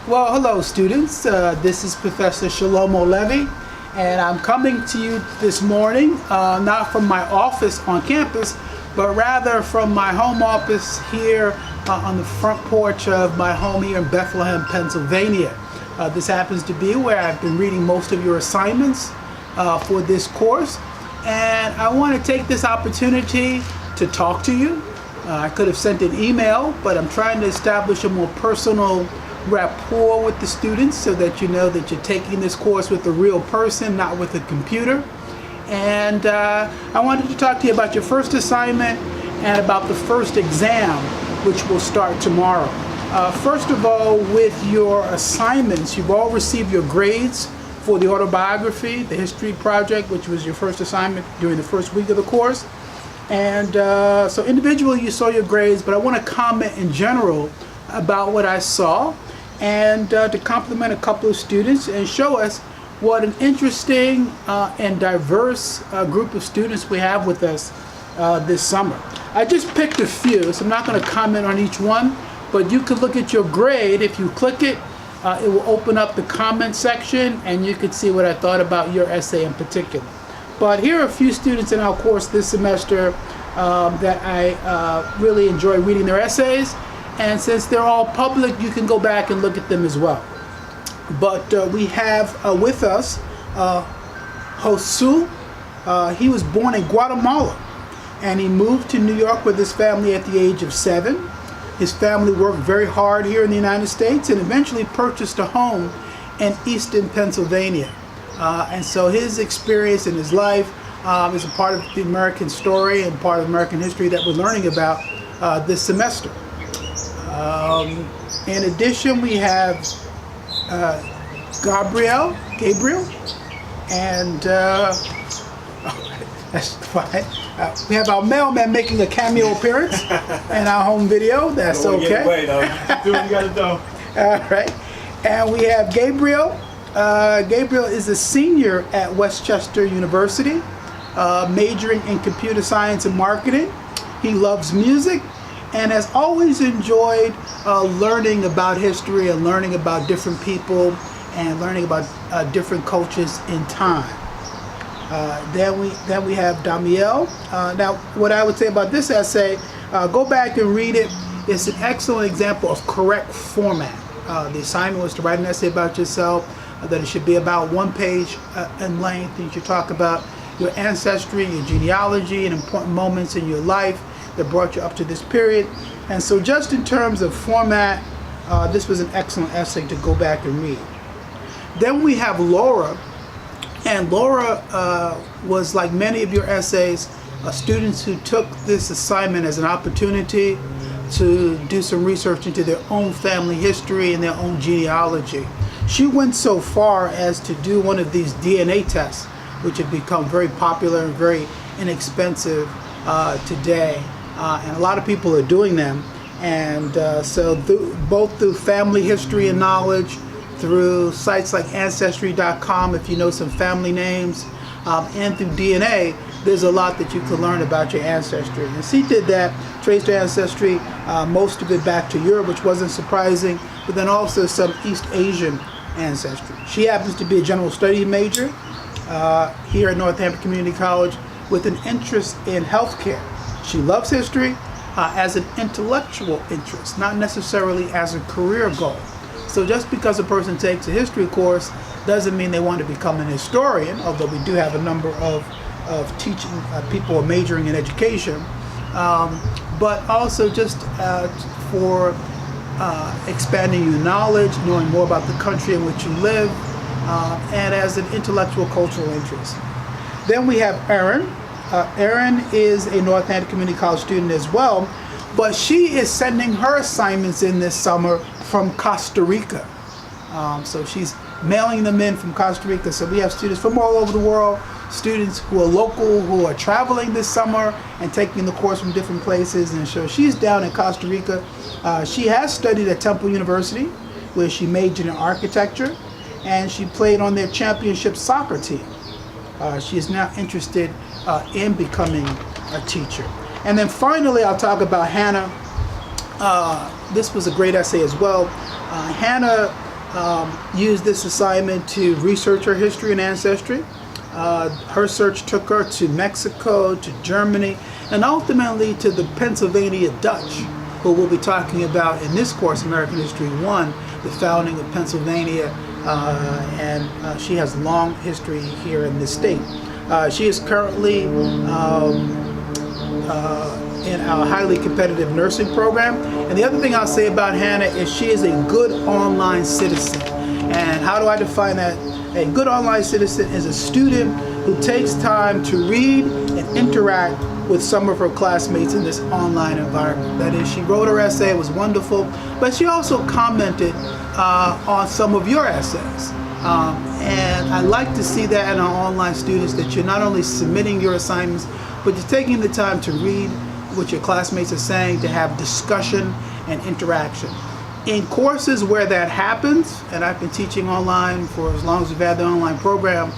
Well, hello students. This is Professor Shalomo Levy, and I'm coming to you this morning, not from my office on campus, but rather from my home office here on the front porch of my home here in Bethlehem, Pennsylvania. This happens to be where I've been reading most of your assignments for this course, and I want to take this opportunity to talk to you. I could have sent an email, but I'm trying to establish a more personal rapport with the students so that you know that you're taking this course with a real person, not with a computer. And I wanted to talk to you about your first assignment and about the first exam, which will start tomorrow. First of all, with your assignments, you've all received your grades for the autobiography, the history project, which was your first assignment during the first week of the course. And so individually you saw your grades, but I want to comment in general about what I saw and to compliment a couple of students and show us what an interesting and diverse group of students we have with us this summer. I just picked a few, so I'm not going to comment on each one, but you could look at your grade. If you click it, it will open up the comment section and you could see what I thought about your essay in particular. But here are a few students in our course this semester that I really enjoy reading their essays. And since they're all public, you can go back and look at them as well. But we have with us Josu. He was born in Guatemala and he moved to New York with his family at the age of 7. His family worked very hard here in the United States and eventually purchased a home in Eastern Pennsylvania. And so his experience in his life is a part of the American story and part of American history that we're learning about this semester. In addition, we have Gabriel, and that's fine. We have our mailman making a cameo appearance in our home video. That's okay. Get away, though. Do what you gotta do. All right. And we have Gabriel. Gabriel is a senior at Westchester University, majoring in computer science and marketing. He loves music and has always enjoyed learning about history and learning about different people and learning about different cultures in time. Then we have Damiel. Now, what I would say about this essay, go back and read it. It's an excellent example of correct format. The assignment was to write an essay about yourself, that it should be about 1 page in length. You should talk about your ancestry, your genealogy, and important moments in your life that brought you up to this period. And so just in terms of format, this was an excellent essay to go back and read. Then we have Laura, and Laura was, like many of your essays, students who took this assignment as an opportunity to do some research into their own family history and their own genealogy. She went so far as to do one of these DNA tests, which have become very popular and very inexpensive today. And a lot of people are doing them. And so both through family history and knowledge, through sites like Ancestry.com, if you know some family names, and through DNA, there's a lot that you can learn about your ancestry. And she did that, traced her ancestry, most of it back to Europe, which wasn't surprising, but then also some East Asian ancestry. She happens to be a general study major here at Northampton Community College with an interest in healthcare. She loves history as an intellectual interest, not necessarily as a career goal. So just because a person takes a history course doesn't mean they want to become an historian, although we do have a number of teaching people majoring in education, but also just for expanding your knowledge, knowing more about the country in which you live, and as an intellectual cultural interest. Then we have Erin. Erin is a Northampton Community College student as well, but she is sending her assignments in this summer from Costa Rica. So she's mailing them in from Costa Rica. So we have students from all over the world, students who are local, who are traveling this summer and taking the course from different places. And so she's down in Costa Rica. She has studied at Temple University, where she majored in architecture, and she played on their championship soccer team. She is now interested in becoming a teacher. And then finally, I'll talk about Hannah. This was a great essay as well. Hannah used this assignment to research her history and ancestry. Her search took her to Mexico, to Germany, and ultimately to the Pennsylvania Dutch, who we'll be talking about in this course, American History 1, the founding of Pennsylvania, and she has long history here in this state. She is currently in our highly competitive nursing program. And the other thing I'll say about Hannah is she is a good online citizen. And how do I define that? A good online citizen is a student who takes time to read and interact with some of her classmates in this online environment. That is, she wrote her essay, it was wonderful, but she also commented on some of your essays. And I like to see that in our online students, that you're not only submitting your assignments, but you're taking the time to read what your classmates are saying, to have discussion and interaction. In courses where that happens, and I've been teaching online for as long as we've had the online program,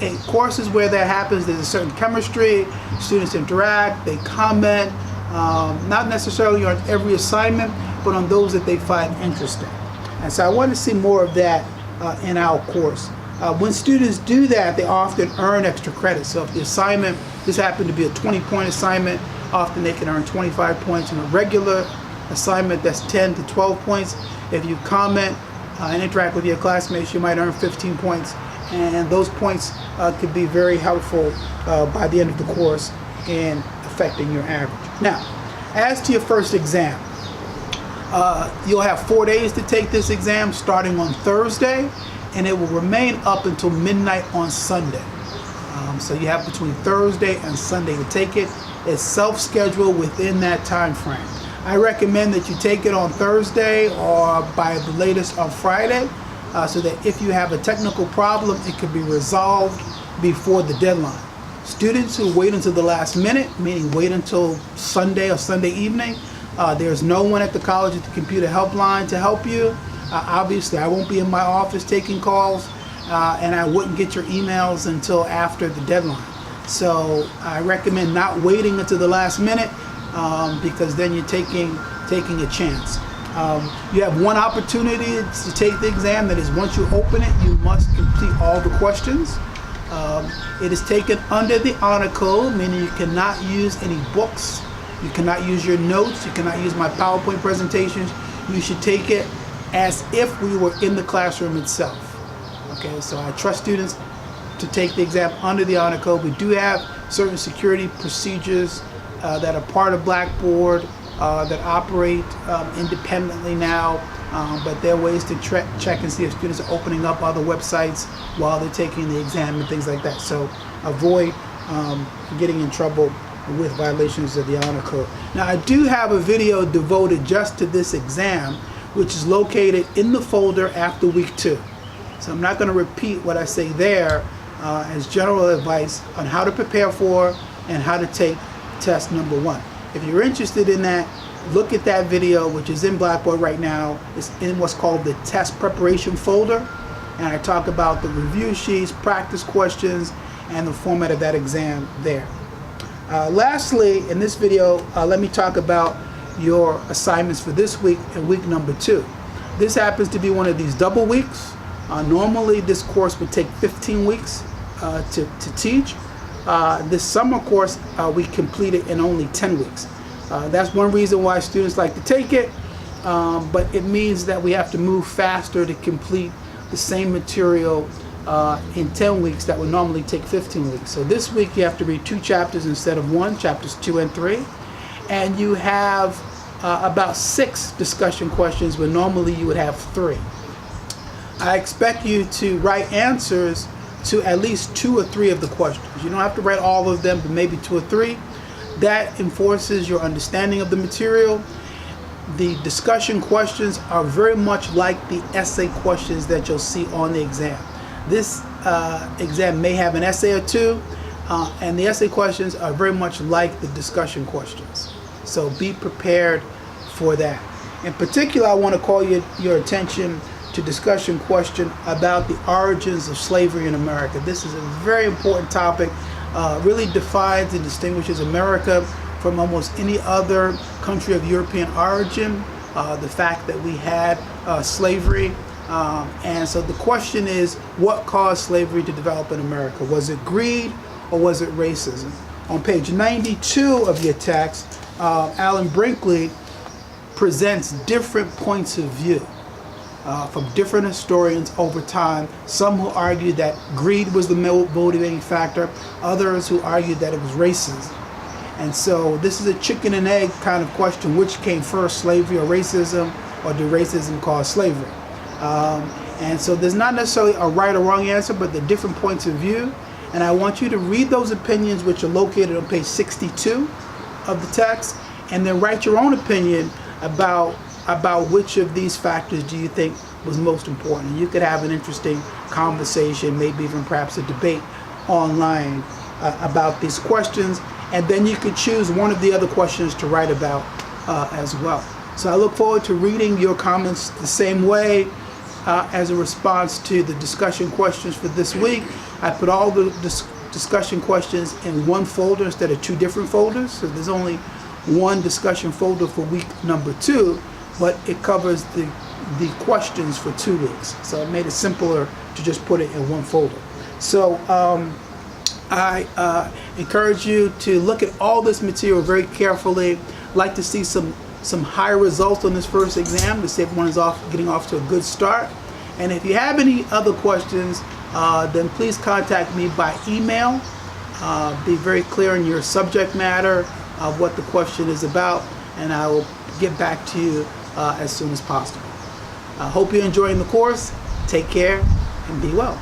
in courses where that happens, there's a certain chemistry, students interact, they comment, not necessarily on every assignment, but on those that they find interesting. And so I want to see more of that in our course. When students do that, they often earn extra credit. So if the assignment, this happened to be a 20-point assignment, often they can earn 25 points. In a regular assignment, that's 10 to 12 points. If you comment and interact with your classmates, you might earn 15 points. And those points could be very helpful by the end of the course in affecting your average. Now, as to your first exam, you'll have 4 days to take this exam starting on Thursday, and it will remain up until midnight on Sunday. So you have between Thursday and Sunday to take it. It's self-scheduled within that time frame. I recommend that you take it on Thursday or by the latest on Friday, so that if you have a technical problem, it can be resolved before the deadline. Students who wait until the last minute, meaning wait until Sunday or Sunday evening, there's no one at the college at the computer helpline to help you. Obviously, I won't be in my office taking calls, and I wouldn't get your emails until after the deadline. So I recommend not waiting until the last minute, because then you're taking a chance. You have one opportunity to take the exam. That is, once you open it, you must complete all the questions. It is taken under the honor code, meaning you cannot use any books, you cannot use your notes, you cannot use my PowerPoint presentations. You should take it as if we were in the classroom itself. Okay, so I trust students to take the exam under the honor code. We do have certain security procedures that are part of Blackboard that operate independently now, but there are ways to check and see if students are opening up other websites while they're taking the exam and things like that. So avoid getting in trouble with violations of the honor code. Now, I do have a video devoted just to this exam, which is located in the folder after week 2. So I'm not going to repeat what I say there as general advice on how to prepare for and how to take test number 1. If you're interested in that, look at that video, which is in Blackboard right now. It's in what's called the test preparation folder, and I talk about the review sheets, practice questions, and the format of that exam there. Lastly, in this video, let me talk about your assignments for this week and week number 2. This happens to be one of these double weeks. Normally, this course would take 15 weeks to teach. This summer course, we completed in only 10 weeks. That's one reason why students like to take it, but it means that we have to move faster to complete the same material in 10 weeks that would normally take 15 weeks. So this week you have to read 2 chapters instead of 1, chapters 2 and 3, and you have about 6 discussion questions where normally you would have 3. I expect you to write answers to at least 2 or 3 of the questions. You don't have to write all of them, but maybe 2 or 3. That enforces your understanding of the material. The discussion questions are very much like the essay questions that you'll see on the exam. This exam may have an essay or 2, and the essay questions are very much like the discussion questions. So be prepared for that. In particular, I want to call your attention to discussion question about the origins of slavery in America. This is a very important topic. Really defines and distinguishes America from almost any other country of European origin. The fact that we had slavery And so the question is, what caused slavery to develop in America? Was it greed or was it racism? On page 92 of your text, Alan Brinkley presents different points of view from different historians over time. Some who argued that greed was the motivating factor, others who argued that it was racism. And so this is a chicken and egg kind of question: which came first, slavery or racism, or did racism cause slavery? And so there's not necessarily a right or wrong answer, but the different points of view. And I want you to read those opinions, which are located on page 62 of the text, and then write your own opinion about which of these factors do you think was most important. You could have an interesting conversation, maybe even perhaps a debate online about these questions, and then you could choose one of the other questions to write about as well. So I look forward to reading your comments the same way as a response to the discussion questions for this week. I put all the discussion questions in one folder instead of two different folders, so there's only one discussion folder for week number 2, but it covers the questions for 2 weeks. So it made it simpler to just put it in one folder. So I encourage you to look at all this material very carefully. I'd like to see some higher results on this first exam to see if everyone is getting off to a good start. And if you have any other questions, then please contact me by email. Be very clear in your subject matter of what the question is about, and I will get back to you as soon as possible. I hope you're enjoying the course. Take care and be well.